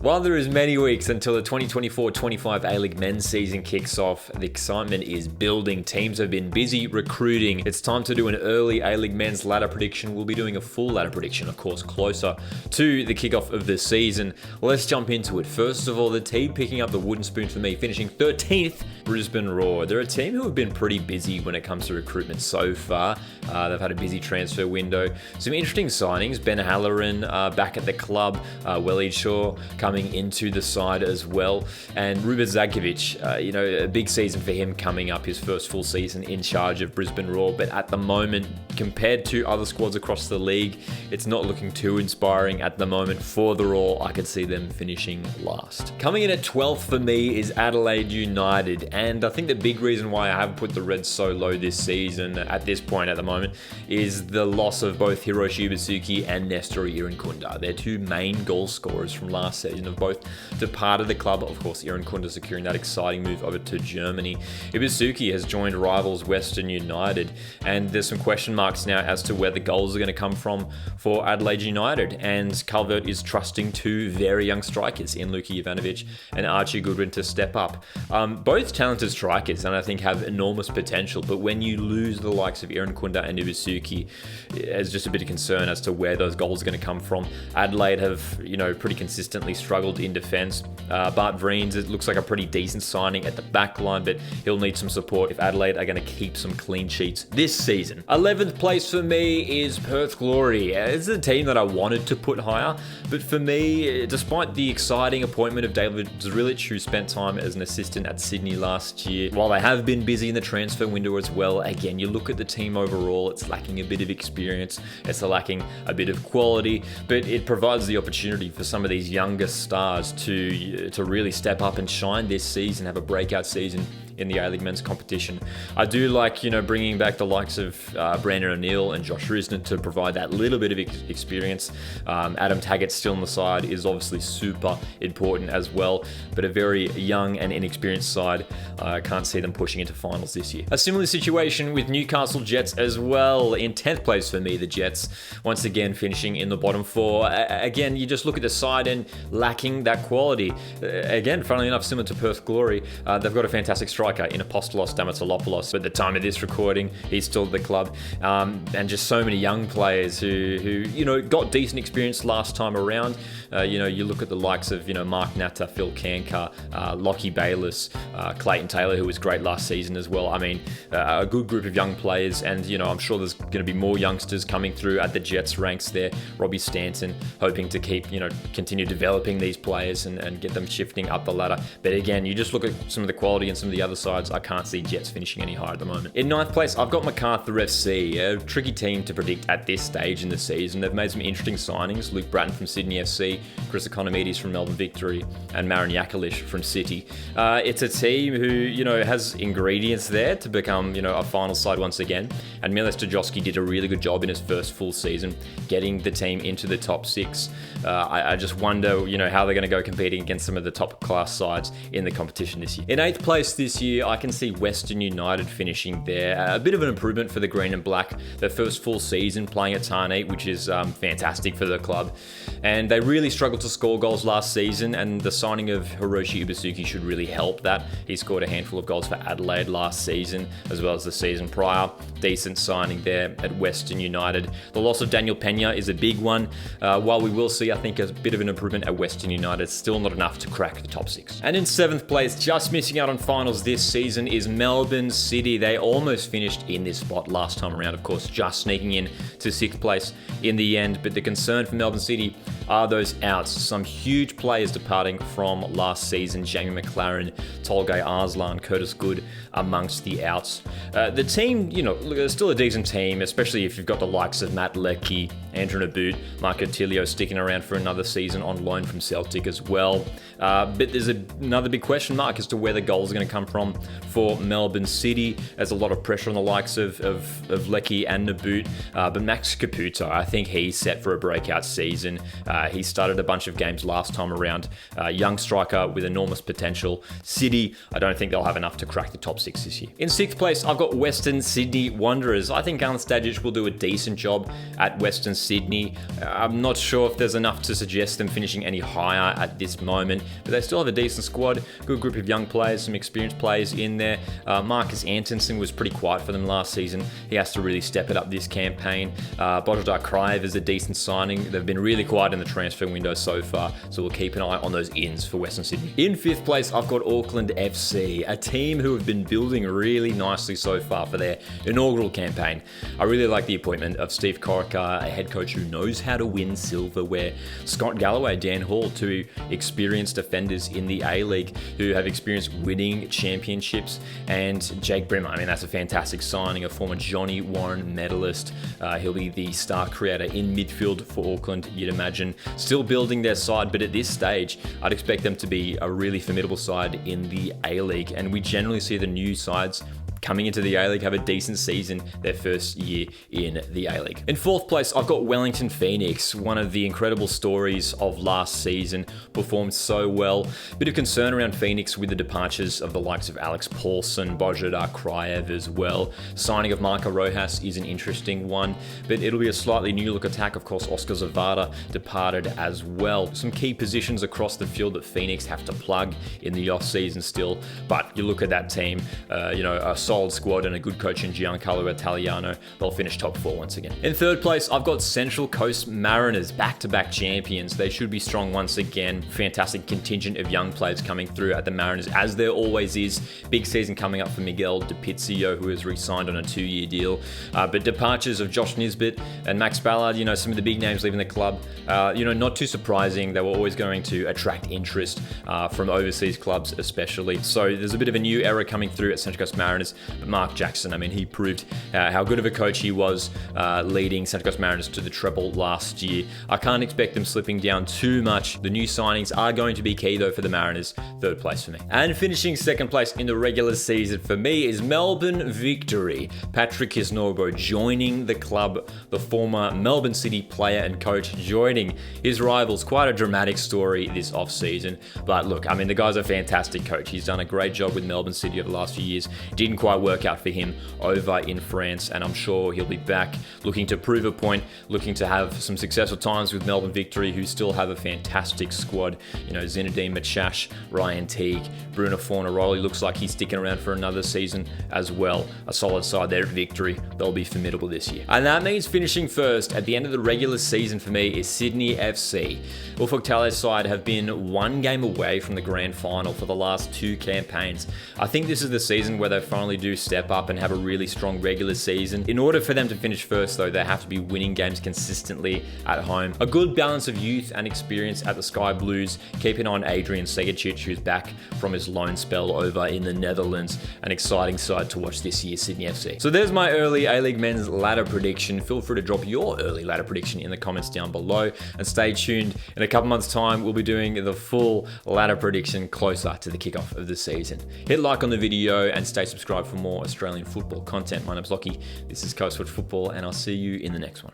While there is many weeks until the 2024-25 A-League men's season kicks off, the excitement is building. Teams have been busy recruiting. It's time to do an early A-League men's ladder prediction. We'll be doing a full ladder prediction, of course, closer to the kickoff of the season. Let's jump into it. First of all, the team picking up the wooden spoon for me, finishing 13th, Brisbane Roar. They're a team who have been pretty busy when it comes to recruitment so far. They've had a busy transfer window. Some interesting signings. Ben Halloran back at the club. Waleed Shaw coming into the side as well. And Ruben Zagkovic, a big season for him coming up, his first full season in charge of Brisbane Roar. But at the moment, compared to other squads across the league, it's not looking too inspiring at the moment for the Roar. I could see them finishing last. Coming in at 12th for me is Adelaide United. And I think the big reason why I have put the Reds so low this season at this point at the moment is the loss of both Hiroshi Ibasuki and Nestor Irankunda. Their two main goal scorers from last season have both departed the club. Of course, Irankunda securing that exciting move over to Germany. Ibasuki has joined rivals Western United, and there's some question marks now as to where the goals are going to come from for Adelaide United. And Calvert is trusting two very young strikers in Luka Jovanovic and Archie Goodwin to step up. Both talented strikers, and I think have enormous potential, but when you lose the likes of Irankunda and Ibasuki, there's just a bit of concern as to where those goals are going to come from. Adelaide have, pretty consistently struggled in defence. Bart Vriens, it looks like a pretty decent signing at the back line, but he'll need some support if Adelaide are going to keep some clean sheets this season. 11th place for me is Perth Glory. It's a team that I wanted to put higher, but for me, despite the exciting appointment of David Zrilic, who spent time as an assistant at Sydney last year, while they have been busy in the transfer window as well, again, you look at the team overall, it's lacking a bit of experience, it's lacking a bit of quality, but it provides the opportunity for some of these younger stars to really step up and shine this season, have a breakout season in the A-League men's competition. I do like, bringing back the likes of Brandon O'Neill and Josh Risner to provide that little bit of experience. Adam Taggart still on the side is obviously super important as well, but a very young and inexperienced side. I can't see them pushing into finals this year. A similar situation with Newcastle Jets as well. In 10th place for me, the Jets, once again finishing in the bottom four. Again, you just look at the side and lacking that quality. Again, funnily enough, similar to Perth Glory, they've got a fantastic striker in Apostolos Damatolopoulos. But at the time of this recording, he's still at the club. And just so many young players who got decent experience last time around. You look at the likes of, Mark Natta, Phil Cancar, Lockie Bayliss, Clayton Taylor, who was great last season as well. I mean, a good group of young players, and, I'm sure there's going to be more youngsters coming through at the Jets ranks there. Robbie Stanton hoping to keep, continue developing these players and get them shifting up the ladder. But again, you just look at some of the quality and some of the other sides, I can't see Jets finishing any higher at the moment. In 9th place, I've got MacArthur FC, a tricky team to predict at this stage in the season. They've made some interesting signings. Luke Bratton from Sydney FC, Chris Economides from Melbourne Victory, and Marin Yakalish from City. It's a team who, has ingredients there to become, a final side once again. And Milos Dejovski did a really good job in his first full season, getting the team into the top six. I just wonder, how they're going to go competing against some of the top class sides in the competition this year. In 8th place this year, I can see Western United finishing there. A bit of an improvement for the Green and Black. Their first full season playing at Tarneit, which is fantastic for the club. And they really struggled to score goals last season, and the signing of Hiroshi Ibasuki should really help that. He scored a handful of goals for Adelaide last season, as well as the season prior. Decent signing there at Western United. The loss of Daniel Pena is a big one. While we will see, I think, a bit of an improvement at Western United, still not enough to crack the top six. And in 7th place, just missing out on finals this season, is Melbourne City. They almost finished in this spot last time around, of course, just sneaking in to 6th place in the end. But the concern for Melbourne City are those outs. Some huge players departing from last season. Jamie McLaren, Tolgay Arslan, Curtis Good amongst the outs. The team, they're still a decent team, especially if you've got the likes of Matt Leckie, Andrew Naboot, Marco Tilio sticking around for another season on loan from Celtic as well. But there's another big question mark as to where the goals are going to come from for Melbourne City. There's a lot of pressure on the likes of Leckie and Naboot. But Max Caputo, I think he's set for a breakout season. He started a bunch of games last time around. Young striker with enormous potential. City, I don't think they'll have enough to crack the top 6 this year. In 6th place, I've got Western Sydney Wanderers. I think Alan Stajic will do a decent job at Western Sydney. I'm not sure if there's enough to suggest them finishing any higher at this moment, but they still have a decent squad, good group of young players, some experienced players in there. Marcus Antonsen was pretty quiet for them last season. He has to really step it up this campaign. Božidar Krajev is a decent signing. They've been really quiet in the transfer window so far, so we'll keep an eye on those ins for Western Sydney. In 5th place, I've got Auckland FC, a team who have been building really nicely so far for their inaugural campaign. I really like the appointment of Steve Corica, a head coach who knows how to win silverware. Scott Galloway, Dan Hall, two experienced defenders in the A-League who have experienced winning championships, and Jake Brimmer. I mean, that's a fantastic signing, a former Johnny Warren medalist. He'll be the star creator in midfield for Auckland, you'd imagine. Still building their side, but at this stage, I'd expect them to be a really formidable side in the A-League, and we generally see the new sides coming into the A-League have a decent season their first year in the A-League. In 4th place, I've got Wellington Phoenix, one of the incredible stories of last season, performed so well. Bit of concern around Phoenix with the departures of the likes of Alex Paulson, Božidar Krajev as well. Signing of Marco Rojas is an interesting one, but it'll be a slightly new look attack. Of course, Oscar Zavada departed as well. Some key positions across the field that Phoenix have to plug in the off-season still, but you look at that team, a solid squad and a good coach in Giancarlo Italiano, they'll finish top 4 once again. In 3rd place, I've got Central Coast Mariners, back-to-back champions. They should be strong once again. Fantastic contingent of young players coming through at the Mariners, as there always is. Big season coming up for Miguel DiPizio, who has re-signed on a 2-year deal. But departures of Josh Nisbet and Max Ballard, some of the big names leaving the club, not too surprising. They were always going to attract interest from overseas clubs especially. So there's a bit of a new era coming through at Central Coast Mariners. But Mark Jackson, I mean, he proved how good of a coach he was leading Central Coast Mariners to the treble last year. I can't expect them slipping down too much. The new signings are going to be key, though, for the Mariners. 3rd place for me. And finishing 2nd place in the regular season for me is Melbourne Victory. Patrick Kisnorbo joining the club, the former Melbourne City player and coach, joining his rivals. Quite a dramatic story this off-season. But look, I mean, the guy's a fantastic coach. He's done a great job with Melbourne City over the last few years. Didn't quite work out for him over in France, and I'm sure he'll be back looking to prove a point, looking to have some successful times with Melbourne Victory, who still have a fantastic squad. Zinedine Machash, Ryan Teague, Bruno Fornaroli looks like he's sticking around for another season as well. A solid side there at Victory. They'll be formidable this year. And that means finishing first at the end of the regular season for me is Sydney FC. Ufuk Taleh's side have been 1 game away from the grand final for the last 2 campaigns. I think this is the season where they finally do step up and have a really strong regular season. In order for them to finish first, though, they have to be winning games consistently at home. A good balance of youth and experience at the Sky Blues. Keep an eye on Adrian Segacic, who's back from his loan spell over in the Netherlands. An exciting side to watch this year, Sydney FC. So there's my early A-League men's ladder prediction. Feel free to drop your early ladder prediction in the comments down below, and stay tuned. In a couple months' time, we'll be doing the full ladder prediction closer to the kickoff of the season. Hit like on the video and stay subscribed for more Australian football content. My name's Lockie. This is Coastwood Football, and I'll see you in the next one.